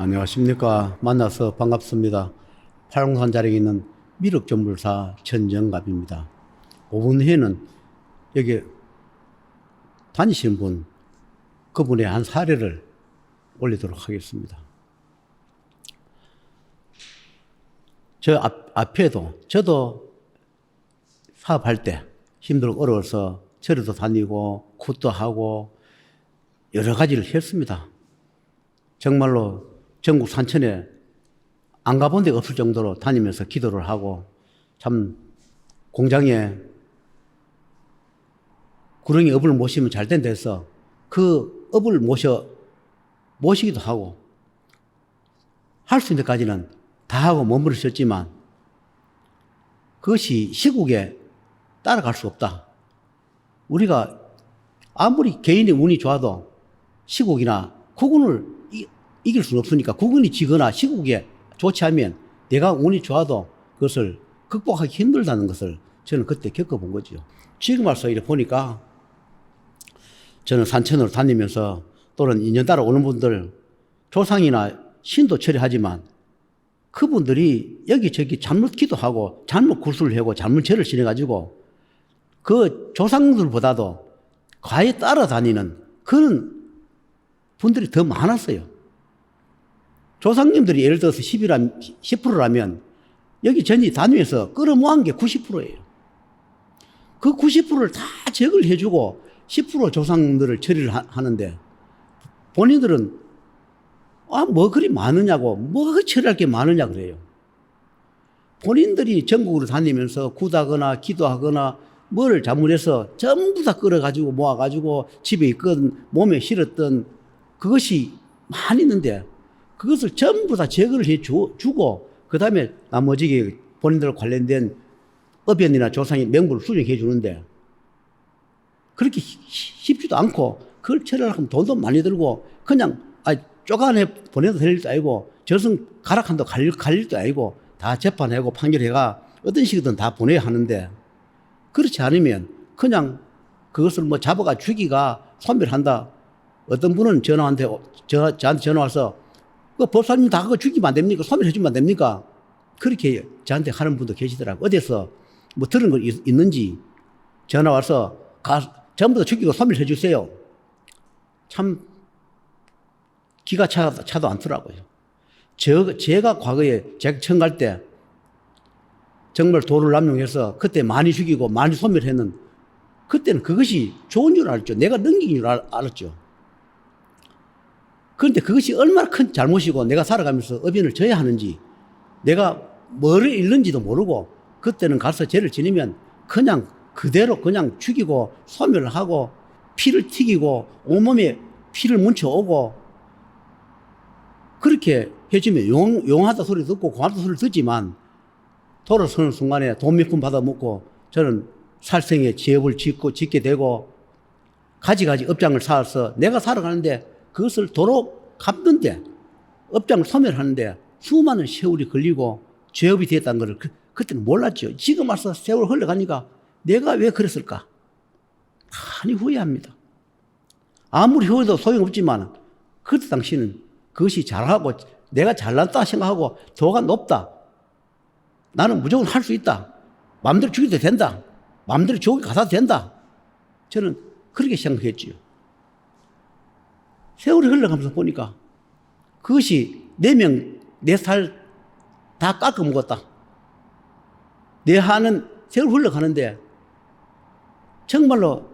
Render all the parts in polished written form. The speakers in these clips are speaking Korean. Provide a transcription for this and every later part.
안녕하십니까. 만나서 반갑습니다. 팔공산 자락에 있는 미륵전물사 천정갑입니다. 5분 후에는 여기 다니시는 분, 그분의 한 사례를 올리도록 하겠습니다. 저 앞에도 저도 사업할 때 힘들고 어려워서 절에도 다니고 굿도 하고 여러 가지를 했습니다. 정말로 전국 산천에 안 가본 데가 없을 정도로 다니면서 기도를 하고, 참 공장에 구렁이 업을 모시면 잘 된다 해서 그 업을 모시기도 하고 할 수 있는 데까지는 다 하고 머무르셨지만 그것이 시국에 따라갈 수 없다. 우리가 아무리 개인의 운이 좋아도 시국이나 국운을 이길 수는 없으니까, 국운이 지거나 시국에 좋지 않으면 내가 운이 좋아도 그것을 극복하기 힘들다는 것을 저는 그때 겪어본 거죠. 지금 와서 이렇게 보니까 저는 산천으로 다니면서 또는 인연 따라 오는 분들 조상이나 신도 처리하지만 그분들이 여기저기 잘못 기도하고 잘못 구슬을 하고 잘못 절을 지내가지고 그 조상들보다도 과에 따라다니는 그런 분들이 더 많았어요. 조상님들이 예를 들어서 10%라면 여기 전이 다니면서 끌어모은 게 90%예요. 그 90%를 다 제거를 해주고 10% 조상들을 처리를 하는데 본인들은 뭐 그리 많으냐고, 뭐 처리할 게 많으냐 그래요. 본인들이 전국으로 다니면서 굿하거나 기도하거나 뭐를 잘못해서 전부 다 끌어가지고 모아가지고 집에 있건 몸에 실었던 그것이 많이 있는데 그것을 전부 다 제거를 해주고 그 다음에 나머지 본인들 관련된 업연이나 조상의 명부를 수령해 주는데 그렇게 쉽지도 않고 그걸 처리하려면 돈도 많이 들고 그냥 쪼가내 보내도 될 일도 아니고 저승 가락한도 갈 일도 아니고 다 재판하고 판결해가 어떤 식이든 다 보내야 하는데 그렇지 않으면 그냥 그것을 뭐 잡아가 죽이가 소멸한다. 어떤 분은 저한테 전화 와서 그 법사님 다 그거 죽이면 안 됩니까? 소멸해 주면 안 됩니까? 그렇게 저한테 하는 분도 계시더라고요. 어디서 뭐 들은 거 있는지 전화 와서 전부 다 죽이고 소멸해 주세요. 참 기가 차도 않더라고요. 제가 과거에 제가 처음 갈 때 정말 도를 남용해서 그때 많이 죽이고 많이 소멸했는 그때는 그것이 좋은 줄 알았죠. 내가 능력인 줄 알았죠. 그런데 그것이 얼마나 큰 잘못이고 내가 살아가면서 업연을 져야 하는지 내가 뭐를 잃는지도 모르고 그때는 가서 죄를 지니면 그냥 그대로 그냥 죽이고 소멸하고 피를 튀기고 온몸에 피를 뭉쳐오고 그렇게 해주면 용하다 소리 듣고 고맙다 소리 듣지만 돌아서는 순간에 돈 몇 푼 받아 먹고 저는 살생에 지업을 짓게 되고 가지가지 업장을 쌓아서 내가 살아가는데 그것을 도로 갚는데 업장을 소멸하는데 수많은 세월이 걸리고 죄업이 됐다는 것을 그때는 몰랐죠. 지금 와서 세월 흘러가니까 내가 왜 그랬을까? 많이 후회합니다. 아무리 후회도 소용없지만 그때 당시는 그것이 잘하고 내가 잘났다 생각하고 도가 높다. 나는 무조건 할 수 있다. 마음대로 죽여도 된다. 마음대로 지옥에 가도 된다. 저는 그렇게 생각했지요. 세월이 흘러가면서 보니까 그것이 내 살 다 깎아 먹었다. 내 하는 세월 흘러가는데 정말로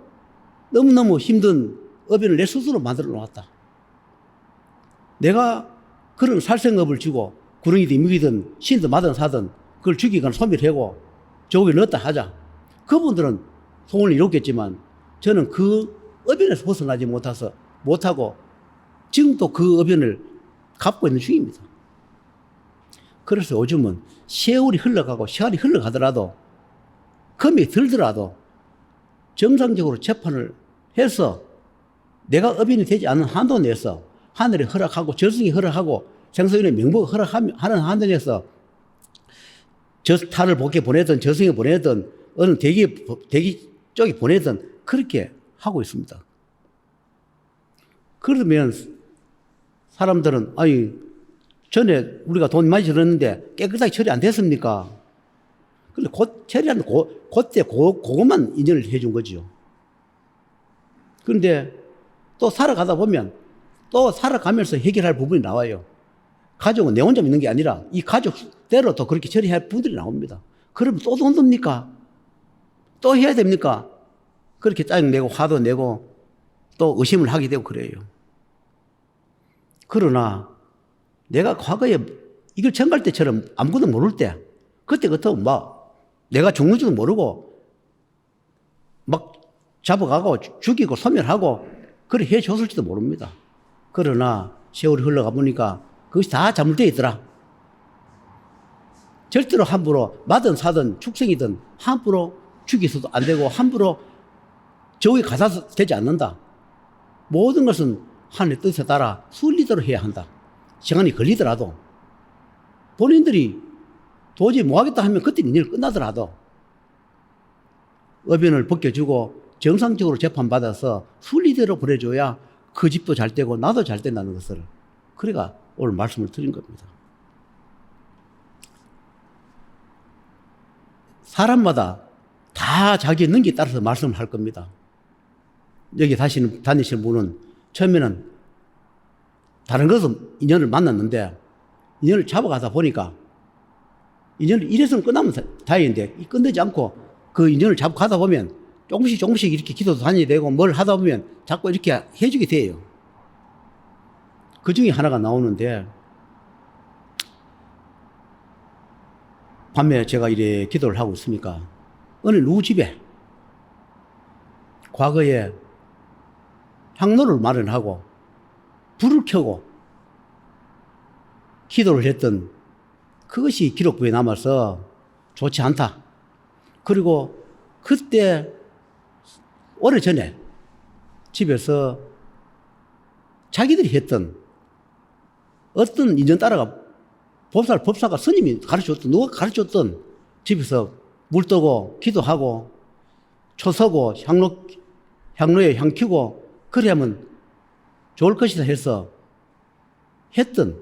너무너무 힘든 업연을 내 스스로 만들어 놓았다. 내가 그런 살생업을 주고 구렁이든 무기든 신든 마든 사든 그걸 죽이거나 소멸하고 저옥에 넣었다 하자. 그분들은 소원을 이뤘겠지만 저는 그 업연에서 벗어나지 못하고 지금도 그 업연을 갚고 있는 중입니다. 그래서 요즘은 세월이 흘러가고 시간이 흘러가더라도 금이 들더라도 정상적으로 재판을 해서 내가 업연이 되지 않은 한도 내에서 하늘이 허락하고 저승이 허락하고 생사위원회 명부가 허락하는 한도 내에서 탈을 복에 보내든 저승에 보내든 어느 대기 쪽에 보내든 그렇게 하고 있습니다. 그러면 사람들은 전에 우리가 돈 많이 들었는데 깨끗하게 처리 안 됐습니까? 근데 곧 처리하는 그때 그것만 인정을 해준 거죠. 그런데 또 살아가다 보면 또 살아가면서 해결할 부분이 나와요. 가족은 내 혼자 있는 게 아니라 이 가족대로 또 그렇게 처리할 분들이 나옵니다. 그러면 또 돈 듭니까? 또 해야 됩니까? 그렇게 짜증내고 화도 내고 또 의심을 하게 되고 그래요. 그러나 내가 과거에 이걸 청갈 때처럼 아무것도 모를 때 그때 같으면 막 내가 죽는지도 모르고 막 잡아가고 죽이고 소멸하고 그래 해줬을지도 모릅니다. 그러나 세월이 흘러가 보니까 그것이 다 잘못되어 있더라. 절대로 함부로 마든 사든 축생이든 함부로 죽이서도 안 되고 함부로 저기 가서 되지 않는다. 모든 것은 하늘의 뜻에 따라 순리대로 해야 한다. 시간이 걸리더라도 본인들이 도저히 못하겠다 하면 그때 일 끝나더라도 의변을 벗겨주고 정상적으로 재판받아서 순리대로 보내줘야 그 집도 잘 되고 나도 잘 된다는 것을 그래가 오늘 말씀을 드린 겁니다. 사람마다 다 자기의 능기에 따라서 말씀을 할 겁니다. 여기 다니시는 분은 처음에는 다른 것은 인연을 만났는데 인연을 잡아가다 보니까 인연을 이래서는 끝나면 다행인데 끝내지 않고 그 인연을 잡고 가다 보면 조금씩 이렇게 기도도 다녀야 되고 뭘 하다 보면 자꾸 이렇게 해주게 돼요. 그 중에 하나가 나오는데 밤에 제가 이래 기도를 하고 있으니까 어느 누구 집에 과거에 향로를 마련하고 불을 켜고 기도를 했던 그것이 기록부에 남아서 좋지 않다. 그리고 그때 오래전에 집에서 자기들이 했던 어떤 인연 따라가 법사가 스님이 가르쳤던 누가 가르쳤던 집에서 물 뜨고 기도하고 초 서고 향로에 향 켜고 그래야만 좋을 것이다 해서 했던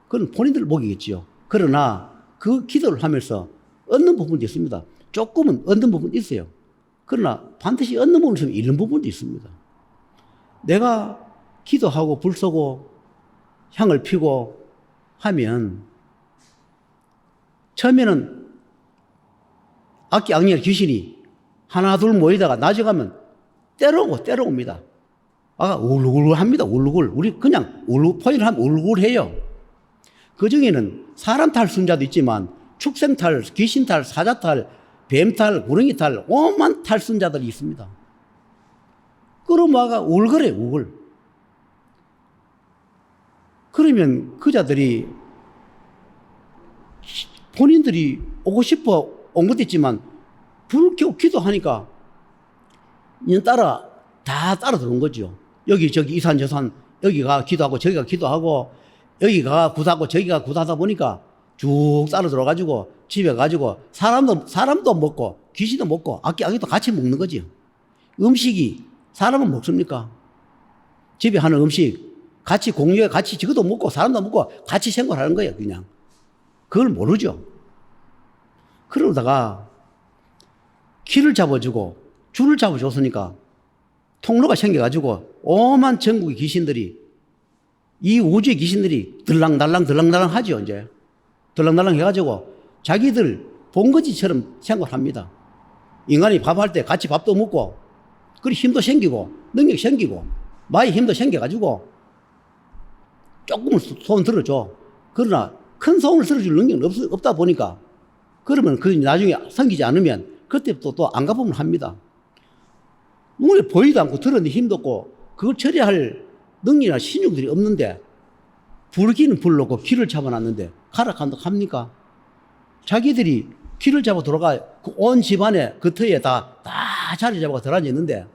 그건 본인들 목이겠지요. 그러나 그 기도를 하면서 얻는 부분도 있습니다. 조금은 얻는 부분도 있어요. 그러나 반드시 얻는 부분이 있으면 잃는 부분도 있습니다. 내가 기도하고 불 쏘고 향을 피고 하면 처음에는 악기 악령 귀신이 하나 둘 모이다가 나중에 가면 때려옵니다. 울울합니다. 울울. 우리 그냥 포인을 하면 울울해요. 그 중에는 사람 탈 순자도 있지만 축생 탈, 귀신 탈, 사자 탈, 뱀 탈, 구렁이 탈, 오만 탈 순자들이 있습니다. 그러면 울거래, 울. 그러면 그 자들이 본인들이 오고 싶어 온 것도 있지만 불을 켜고 기도하니까 이는 다 따라 들어온 거죠. 여기 저기 이산 저산 여기가 기도하고 저기가 기도하고 여기가 굿하고 저기가 굿하다 보니까 쭉 따라 들어가지고 집에 가지고 사람도 먹고 귀신도 먹고 악기도 같이 먹는 거지. 음식이 사람은 먹습니까? 집에 하는 음식 같이 공유해 같이 저것도 먹고 사람도 먹고 같이 생활하는 거예요. 그냥 그걸 모르죠. 그러다가 키를 잡아주고 줄을 잡아줬으니까 통로가 생겨가지고 오만 전국의 귀신들이 이 우주의 귀신들이 들랑달랑 하죠. 이제 들랑달랑 해가지고 자기들 본거지처럼 생각합니다. 인간이 밥할 때 같이 밥도 먹고 그리 힘도 생기고 능력이 생기고 마의 힘도 생겨가지고 조금은 손 들어줘. 그러나 큰 손을 들어줄 능력은 없다 보니까 그러면 그 나중에 생기지 않으면 그때부터 또 안 가보면 합니다. 눈에 보이도 않고 들었는데 힘도 없고 그걸 처리할 능력이나 신용들이 없는데 불기는 불렀고 길을 잡아놨는데 가라 합니까? 자기들이 길을 잡아 들어가 온 집안에 그 터에 다 자리 잡아 들어앉아 있는데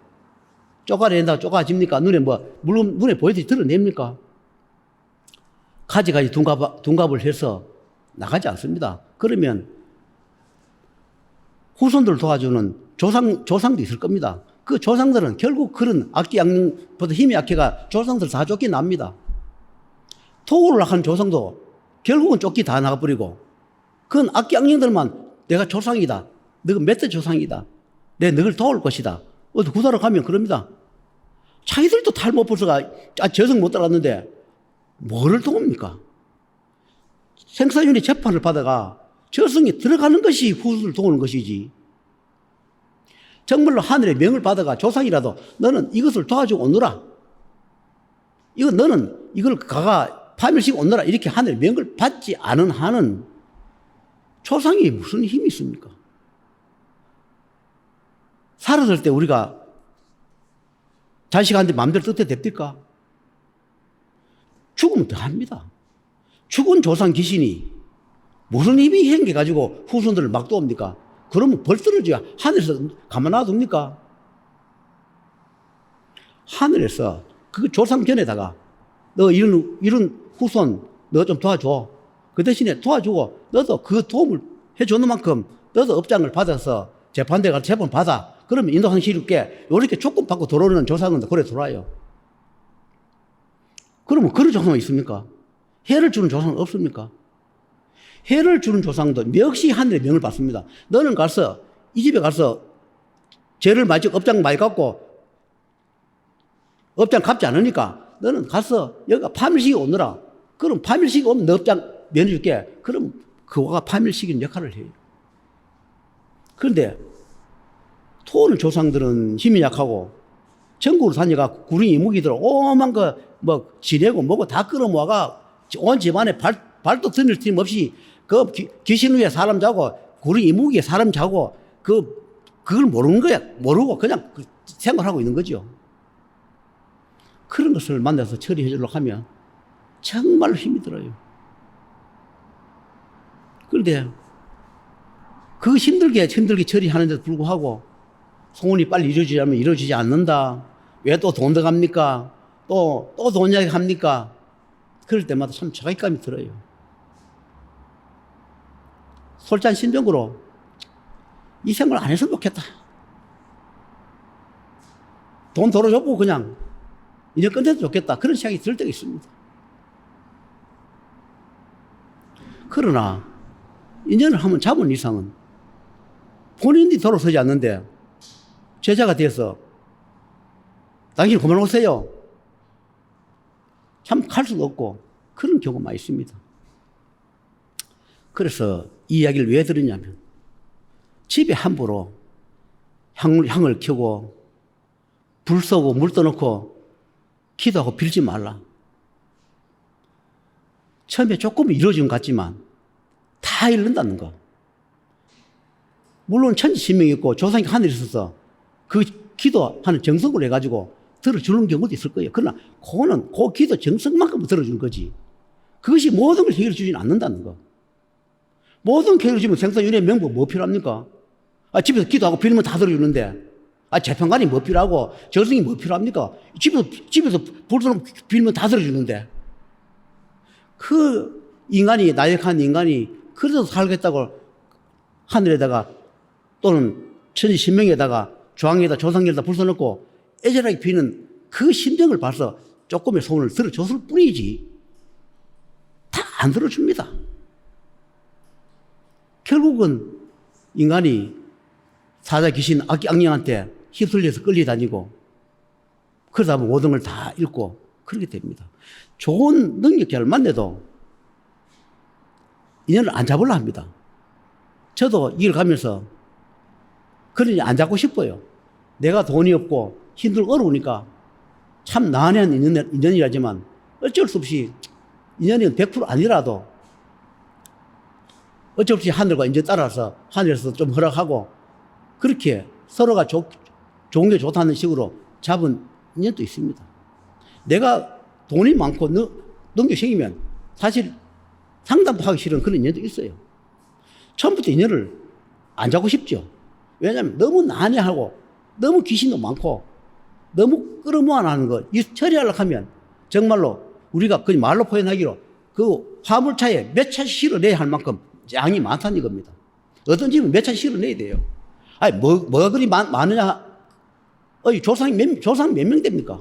쪼가낸다 쪼가집니까? 눈에 보이듯이 드러냅니까? 가지가지 둔갑을 해서 나가지 않습니다. 그러면 후손들 도와주는 조상도 있을 겁니다. 그 조상들은 결국 그런 악기 악령보다 힘이 약해가 조상들 다 쫓겨납니다. 토굴을 한 조상도 결국은 쫓기 다 나가버리고, 그건 악기 악령들만 내가 조상이다. 너가 몇 대 조상이다. 내가 너를 도울 것이다. 어디 구사로 가면 그럽니다. 자기들도 탈못 벌써가 저승 못 따랐는데 뭐를 도웁니까? 생사윤회 재판을 받아가 저승에 들어가는 것이 후손을 도우는 것이지. 정말로 하늘의 명을 받아가 조상이라도 너는 이것을 도와주고 오너라. 이거 너는 이걸 가가 파멸시키고 오너라. 이렇게 하늘의 명을 받지 않은 한은 조상이 무슨 힘이 있습니까? 살았을 때 우리가 자식한테 마음대로 뜻대로 됩니까? 죽으면 더 합니다. 죽은 조상 귀신이 무슨 힘이 행해가지고 후손들을 막 도웁니까? 그러면 벌 떨어져야 하늘에서 가만 놔둡니까? 하늘에서 그 조상 견에다가 너 이런 후손 너 좀 도와줘. 그 대신에 도와주고 너도 그 도움을 해주는 만큼 너도 업장을 받아서 재판대 가서 재판 받아. 그러면 인도하기 쉽게 이렇게 조금 받고 들어오는 조상은 그래 들어와요. 그러면 그런 조상은 있습니까? 해를 주는 조상은 없습니까? 해를 주는 조상도 역시 하늘의 명을 받습니다. 너는 가서 이 집에 가서 죄를 많이 지고 업장 많이 갖고 업장 갚지 않으니까 너는 가서 여기가 파멸시키고 오너라. 그럼 파멸시키고 오면 너 업장 면해줄게. 그럼 그거가 파멸시키는 역할을 해요. 그런데 토오는 조상들은 힘이 약하고 전국으로 다녀가 구릉 이무기들 오만 뭐 지내고 뭐고 다 끌어모아가 온 집안에 발도 드릴 틈 없이 그 귀신 위에 사람 자고 구릉 이무기에 사람 자고 그걸 모르는 거야. 모르고 그냥 생활하고 있는 거죠. 그런 것을 만나서 처리해 주려고 하면 정말로 힘이 들어요. 그런데 그 힘들게 처리하는데도 불구하고 소원이 빨리 이루어지자면 이루어지지 않는다. 왜 또 돈 들어갑니까? 또 돈 이야기 합니까? 그럴 때마다 참 자괴감이 들어요. 솔찬신병으로 이 생활 안 했으면 좋겠다. 돈 돌아줬고 그냥 인연 끝내도 좋겠다. 그런 생각이 들 때가 있습니다. 그러나 인연을 한번 잡은 이상은 본인이 돌아서지 않는데 제자가 돼서 당신 그만오세요. 참 갈 수도 없고 그런 경우가 많이 있습니다. 그래서 이 이야기를 왜 들었냐면 집에 함부로 향을 켜고 불 쏘고 물 떠놓고 기도하고 빌지 말라. 처음에 조금 이루어진 것 같지만 다 잃는다는 거. 물론 천지신명이 있고 조상이 하늘에 있어서 그 기도하는 정성을 해가지고 들어주는 경우도 있을 거예요. 그러나 그거는 그 기도 정성만큼 들어주는 거지. 그것이 모든 걸 해결해 주지는 않는다는 거. 모든 걸 해결해 주면 생사윤회 명부 뭐 필요합니까? 집에서 기도하고 빌면 다 들어주는데 재판관이 뭐 필요하고 저승이 뭐 필요합니까? 집에서 불쏘는 빌면 다 들어주는데 그 인간이 나약한 인간이 그래서 살겠다고 하늘에다가 또는 천지신명에다가 조항에다 조상에다 불써놓고 애절하게 비는 그 심정을 봐서 조금의 소원을 들어줬을 뿐이지 다 안 들어줍니다. 결국은 인간이 사자 귀신 악령한테 휩쓸려서 끌려다니고 그러다 보면 모든 걸 다 잃고 그렇게 됩니다. 좋은 능력자를 만나도 인연을 안 잡으려 합니다. 저도 이 길 가면서 그러니 안 잡고 싶어요. 내가 돈이 없고 힘들고 어려우니까 참 난해한 인연이라지만 어쩔 수 없이 인연이 100% 아니라도 어쩔 수 없이 하늘과 인연 따라서 하늘에서 좀 허락하고 그렇게 서로가 좋은 게 좋다는 식으로 잡은 인연도 있습니다. 내가 돈이 많고 능력 생기면 사실 상담도 하기 싫은 그런 인연도 있어요. 처음부터 인연을 안 잡고 싶죠. 왜냐하면 너무 난해하고 너무 귀신도 많고 너무 끌어모아나는 거 이 처리하려고 하면 정말로 우리가 그 말로 표현하기로 그 화물차에 몇 차씩 실어내야 할 만큼 양이 많다는 겁니다. 어떤 집은 몇 차씩 실어내야 돼요. 아니 뭐가 그리 많으냐? 조상이 몇 명 됩니까?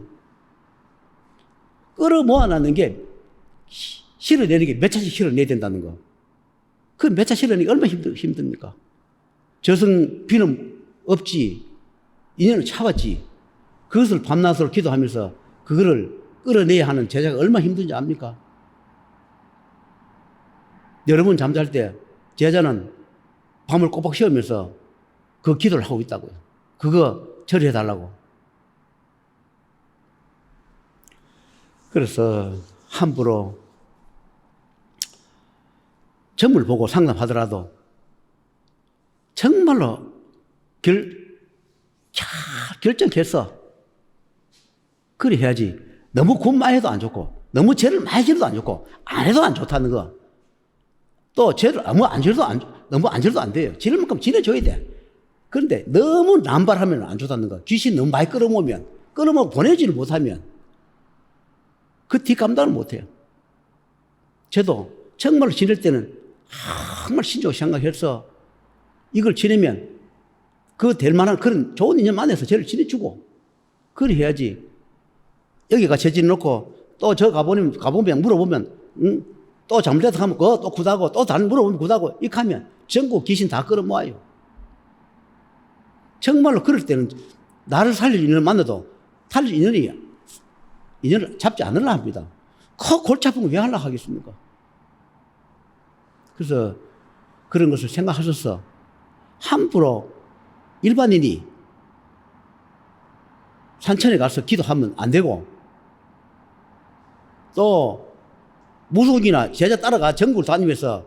끌어모아놨는 게 실어내는 게 몇 차씩 실어내야 된다는 거. 그 몇 차 실어내는 게 얼마나 힘듭니까? 저승 비는 없지. 인연을 참았지. 그것을 밤낮으로 기도하면서 그거를 끌어내야 하는 제자가 얼마나 힘든지 압니까? 여러분 잠잘 때 제자는 밤을 꼬박 쉬면서 그 기도를 하고 있다고요. 그거 처리해달라고. 그래서 함부로 점을 보고 상담하더라도 정말로 잘 결정해서 그리 해야지. 너무 굿만 해도 안 좋고 너무 죄를 많이 지어도 안 좋고 안 해도 안 좋다는 거. 또 죄를 너무 안 지어도 안 돼요. 지를 만큼 지내줘야 돼. 그런데 너무 남발하면 안 좋다는 거. 귀신 너무 많이 끌어모으면 보내지를 못하면 그 뒷감당을 못해요. 저도 정말로 지낼 때는 정말 신중하게 생각해서 이걸 지내면 그 될 만한 그런 좋은 인연 만나서 죄를 지내주고 그리 해야지. 여기가 죄 지내놓고 또 저 가보면 물어보면 또 잘못해서 하면 그거 또 굳하고 또 다른 물어보면 굳하고 이렇게 하면 전국 귀신 다 끌어모아요. 정말로 그럴 때는 나를 살릴 인연을 만나도 살릴 인연을 잡지 않으려 합니다. 그 골치 아픈 거 왜 하려고 하겠습니까? 그래서 그런 것을 생각하셔서 함부로 일반인이 산천에 가서 기도하면 안 되고 또 무속이나 제자 따라가 전국을 다니면서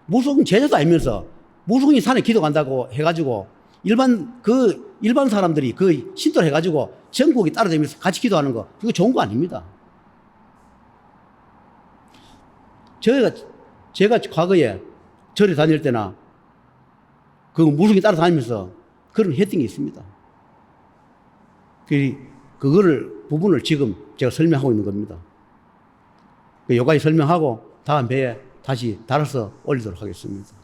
무속은 제자도 알면서 무속인이 산에 기도 간다고 해가지고 일반 사람들이 그 신도를 해가지고 전국에 따라다니면서 같이 기도하는 거 그거 좋은 거 아닙니다. 제가 과거에 절에 다닐 때나 그 무속인 따라다니면서 그런 했던 게 있습니다. 부분을 지금 제가 설명하고 있는 겁니다. 요까지 설명하고 다음 배에 다시 달아서 올리도록 하겠습니다.